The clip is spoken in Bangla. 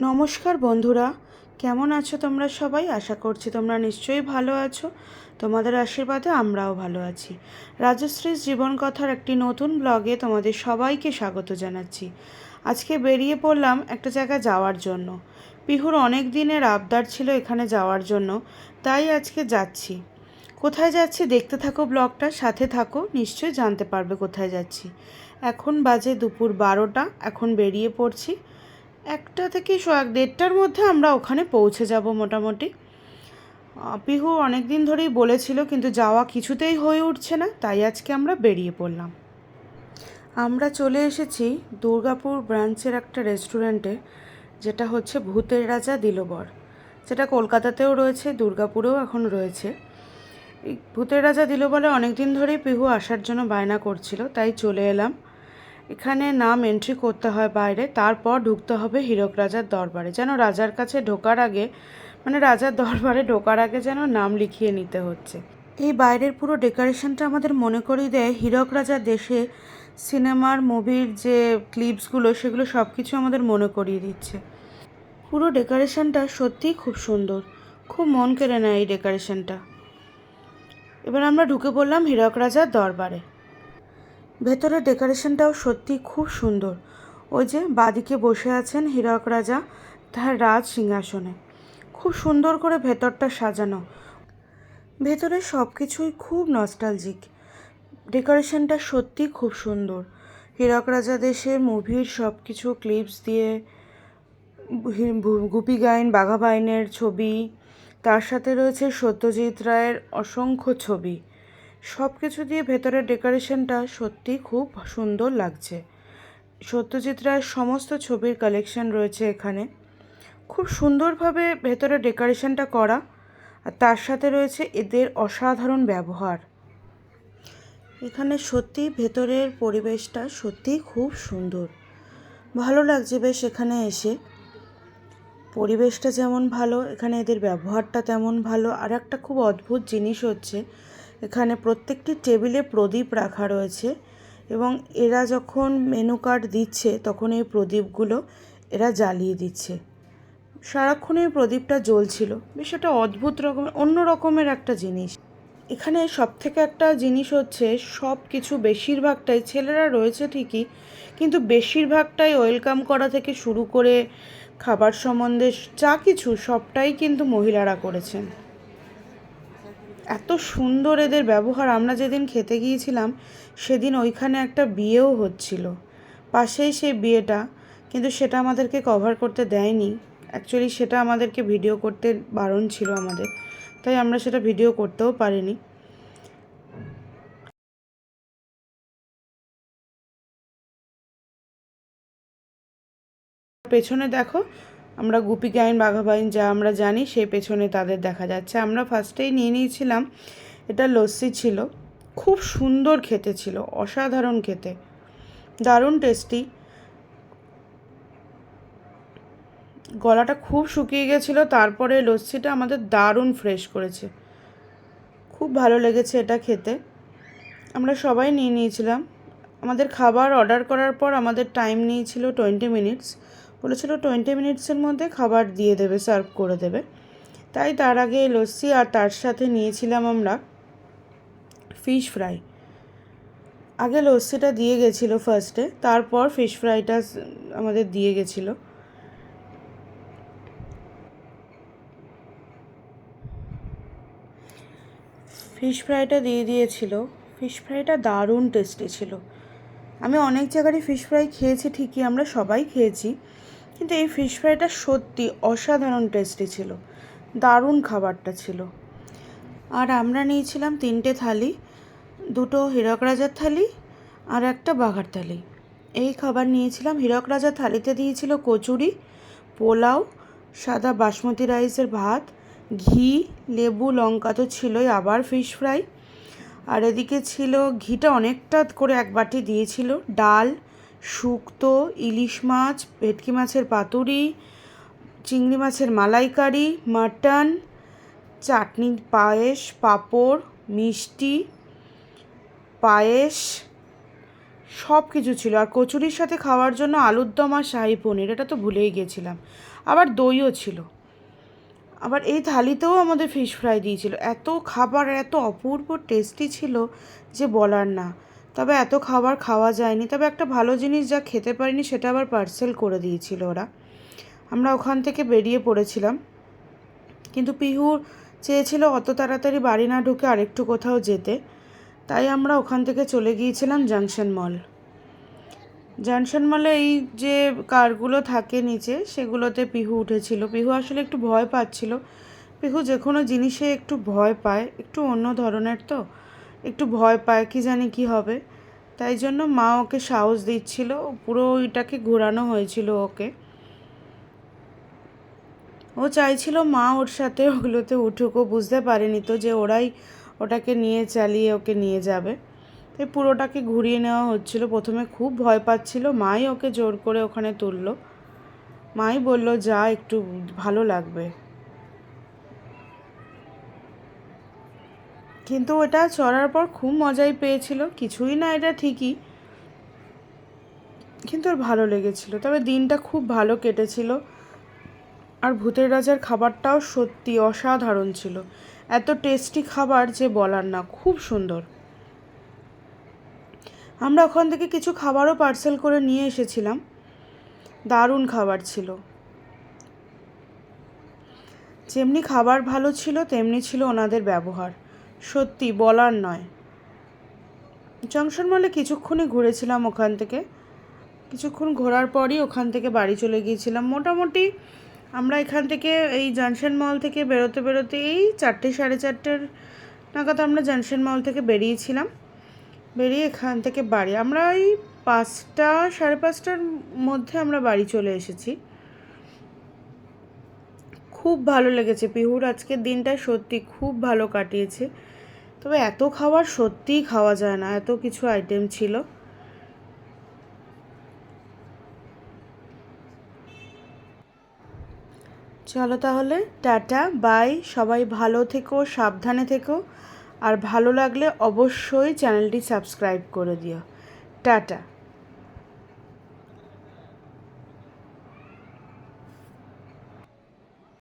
নমস্কার বন্ধুরা, কেমন আছো তোমরা সবাই? আশা করছি তোমরা নিশ্চয়ই ভালো আছো। তোমাদের আশীর্বাদে আমরাও ভালো আছি। রাজশ্রীর জীবন কথার একটি নতুন ব্লগে তোমাদের সবাইকে স্বাগত জানাচ্ছি। আজকে বেরিয়ে পড়লাম একটা জায়গায় যাওয়ার জন্য। পিহুর অনেক দিনের আবদার ছিল এখানে যাওয়ার জন্য, তাই আজকে যাচ্ছি। কোথায় যাচ্ছি দেখতে থাকো, ব্লগটা সাথে থাকো, নিশ্চয়ই জানতে পারবে কোথায় যাচ্ছি। এখন বাজে দুপুর 12টা, এখন বেরিয়ে পড়ছি। 1টা থেকে 1:30টার মধ্যে আমরা ওখানে পৌঁছে যাব মোটামুটি। পিহু অনেক দিন ধরেই বলেছিল, কিন্তু যাওয়া কিছুতেই হয়ে উঠছে না, তাই আজকে আমরা বেরিয়ে পড়লাম। আমরা চলে এসেছি দুর্গাপুর ব্রাঞ্চের একটা রেস্টুরেন্টে, যেটা হচ্ছে ভূতের রাজা দিলবর, যেটা কলকাতাতেও রয়েছে, দুর্গাপুরেও এখন রয়েছে। এই ভূতের রাজা দিলবরে অনেক দিন ধরেই পিহু আসার জন্য বায়না করছিল, তাই চলে এলাম। এখানে নাম এন্ট্রি করতে হয় বাইরে, তারপর ঢুকতে হবে হীরক রাজার দরবারে। যেন রাজার কাছে ঢোকার আগে, মানে রাজার দরবারে ঢোকার আগে যেন নাম লিখিয়ে নিতে হচ্ছে। এই বাইরের পুরো ডেকোরেশনটা আমাদের মনে করিয়ে দেয় হীরক রাজার দেশে সিনেমার মুভির যে ক্লিপসগুলো, সেগুলো সব কিছু আমাদের মনে করিয়ে দিচ্ছে। পুরো ডেকোরেশনটা সত্যিই খুব সুন্দর, খুব মন কেড়ে নেয় এই ডেকোরেশনটা। এবার আমরা ঢুকে পড়লাম হীরক রাজার দরবারে। ভেতরের ডেকোরেশনটাও সত্যি খুব সুন্দর। ওই যে বাদিকে বসে আছেন হীরক রাজা তার রাজ সিংহাসনে, খুব সুন্দর করে ভেতরটা সাজানো। ভেতরে সব কিছুই খুব নস্টালজিক। ডেকোরেশনটা সত্যি খুব সুন্দর। হীরক রাজা দেশের মুভির সব কিছু ক্লিপস দিয়ে, গুপি গাইন বাঘা বাইনের ছবি, তার সাথে রয়েছে সত্যজিৎ রায়ের অসংখ্য ছবি, সব কিছু দিয়ে ভেতরের ডেকোরেশনটা সত্যি খুব সুন্দর লাগছে। সত্যজিৎ রায়ের সমস্ত ছবির কালেকশন রয়েছে এখানে। খুব সুন্দরভাবে ভেতরের ডেকোরেশনটা করা, আর তার সাথে রয়েছে এদের অসাধারণ ব্যবহার। এখানে সত্যি ভেতরের পরিবেশটা সত্যিই খুব সুন্দর, ভালো লাগছে বেশ এখানে এসে। পরিবেশটা যেমন ভালো, এখানে এদের ব্যবহারটা তেমন ভালো। আর একটা খুব অদ্ভুত জিনিস হচ্ছে, এখানে প্রত্যেকটি টেবিলে প্রদীপ রাখা রয়েছে, এবং এরা যখন মেনু কার্ড দিচ্ছে তখন এই প্রদীপগুলো এরা জ্বালিয়ে দিচ্ছে। সারাক্ষণ এই প্রদীপটা জ্বলছিল, বেশ একটা অদ্ভুত রকমের, অন্য রকমের একটা জিনিস। এখানে সবথেকে একটা জিনিস হচ্ছে, সব কিছু বেশিরভাগটাই ছেলেরা রয়েছে ঠিকই, কিন্তু বেশিরভাগটাই ওয়েলকাম করা থেকে শুরু করে খাবার সম্বন্ধে যা কিছু সবটাই কিন্তু মহিলারা করেছেন। এত সুন্দর এদের ব্যবহার। আমরা যেদিন খেতে গিয়েছিলাম সেদিন ওইখানে একটা বিয়েও হচ্ছিল, পাশেই সেই বিয়েটা, কিন্তু সেটা আমাদেরকে কভার করতে দেয়নি। অ্যাকচুয়ালি সেটা আমাদেরকে ভিডিও করতে বারণ ছিল আমাদের, তাই আমরা সেটা ভিডিও করতেও পারিনি। পেছনে দেখো, আমরা গুপি গাইন বাঘা বাইন যা আমরা জানি, সেই পেছনে তাদের দেখা যাচ্ছে। আমরা ফার্স্টেই নিয়ে নিয়েছিলাম, এটা লস্যি ছিল, খুব সুন্দর খেতে ছিল, অসাধারণ খেতে, দারুণ টেস্টি। গলাটা খুব শুকিয়ে গেছিলো, তারপরে লস্যিটা আমাদের দারুণ ফ্রেশ করেছে, খুব ভালো লেগেছে এটা খেতে। আমরা সবাই নিয়ে নিয়েছিলাম। আমাদের খাবার অর্ডার করার পর আমাদের টাইম নিয়েছিল 20 মিনিটস, বলেছিল 20 মিনিটসের মধ্যে খাবার দিয়ে দেবে, সার্ভ করে দেবে। তাই তার আগে লস্যি, আর তার সাথে নিয়েছিলাম আমরা ফিশ ফ্রাই। আগে লস্যিটা দিয়ে গেছিলো ফার্স্টে, তারপর ফিশ ফ্রাইটা আমাদের দিয়ে গেছিলো। ফিশ ফ্রাইটা দিয়ে দিয়েছিল। ফিশ ফ্রাইটা দারুণ টেস্টি ছিল। আমি অনেক জায়গারই ফিশ ফ্রাই খেয়েছি ঠিকই, আমরা সবাই খেয়েছি, কিন্তু এই ফিশ ফ্রাইটা সত্যি অসাধারণ টেস্টি ছিল, দারুণ খাবারটা ছিল। আর আমরা নিয়েছিলাম 3টে থালি, 2টো হীরক রাজার থালি আর একটা বাঘার থালি। এই খাবার নিয়েছিলাম। হীরক রাজার থালিতে দিয়েছিল কচুরি, পোলাও, সাদা বাসমতি রাইসের ভাত, ঘি, লেবু, লঙ্কা তো ছিলই, আবার ফিশ ফ্রাই। আর এদিকে ছিল, ঘিটা অনেকটা করে এক বাটি দিয়েছিল, ডাল, শুক্তো, ইলিশ মাছ, ভেটকি মাছের পাতুরি, চিংড়ি মাছের মালাইকারি, মাটন, চাটনি, পায়েস, পাঁপড়, মিষ্টি, পায়েস, সব কিছু ছিল। আর কচুরির সাথে খাওয়ার জন্য আলুর দম আর শাহি পনির, এটা তো ভুলেই গেছিলাম। আবার দইও ছিল। আবার এই থালিতেও আমাদের ফিশ ফ্রাই দিয়েছিল। এত খাবার এত অপূর্ব টেস্টি ছিল যে বলার না। তবে এত খাবার খাওয়া যায়নি। তবে একটা ভালো জিনিস যা খেতে পারিনি সেটা আবার পার্সেল করে দিয়েছিল ওরা। আমরা ওখান থেকে বেরিয়ে পড়েছিলাম, কিন্তু পিহু চেয়েছিল অত তাড়াতাড়ি বাড়ি না ঢুকে আরেকটু কোথাও যেতে। তাই আমরা ওখান থেকে চলে গিয়েছিলাম জাংশন মল। জাংশন মলে এই যে কারগুলো থাকে নিচে, সেগুলোতে পিহু উঠেছিল। পিহু আসলে একটু ভয় পাচ্ছিল। পিহু যে কোনো জিনিসে একটু ভয় পায়, একটু অন্য ধরনের তো, একটু ভয় পায়, কি জানি কি হবে। তাই জন্য মা ওকে সাহস দিচ্ছিল। পুরো ওইটাকে ঘোরানো হয়েছিল ওকে। ও চাইছিল মা ওর সাথে ওগুলোতে উঠুক। ও বুঝতে পারেনি তো যে ওরাই ওটাকে নিয়ে চালিয়ে ওকে নিয়ে যাবে। তাই পুরোটাকে ঘুরিয়ে নেওয়া হচ্ছিল। প্রথমে খুব ভয় পাচ্ছিল, মাই ওকে জোর করে ওখানে তুললো। মাই বলল যা, একটু ভালো লাগবে। কিন্তু ওটা চড়ার পর খুব মজাই পেয়েছিল। কিছুই না এটা ঠিকই, কিন্তু ওর ভালো লেগেছিল। তবে দিনটা খুব ভালো কেটেছিল। আর ভূতের রাজার খাবারটাও সত্যি অসাধারণ ছিল। এত টেস্টি খাবার যে বলার না, খুব সুন্দর। আমরা ওখান থেকে কিছু খাবারও পার্সেল করে নিয়ে এসেছিলাম। দারুণ খাবার ছিল। যেমনি খাবার ভালো ছিল তেমনি ছিল ওনাদের ব্যবহার, সত্যি বলার নয়। জংশন মলে কিছুক্ষণই ঘুরেছিলাম ওখান থেকে। কিছুক্ষণ ঘোরার পরই ওখান থেকে বাড়ি চলে গিয়েছিলাম। মোটামুটি আমরা এখান থেকে এই জংশন মল থেকে বেরোতে বেরোতে এই 4টে সাড়ে 4টের নাগাদ আমরা জংশন মল থেকে বেরিয়েছিলাম। বেরিয়ে এখান থেকে বাড়ি আমরা ওই 5টা সাড়ে 5টার মধ্যে আমরা বাড়ি চলে এসেছি। খুব ভালো লেগেছে। পিহুর আজকের দিনটা সত্যি খুব ভালো কাটিয়েছে। তবে এত খাবার সত্যিই খাওয়া যায় না, এত কিছু আইটেম ছিল। চলো তাহলে, টাটা বাই। সবাই ভালো থেকো, সাবধানে থেকো। আর ভালো লাগলে অবশ্যই চ্যানেলটি সাবস্ক্রাইব করে দিও। টাটা।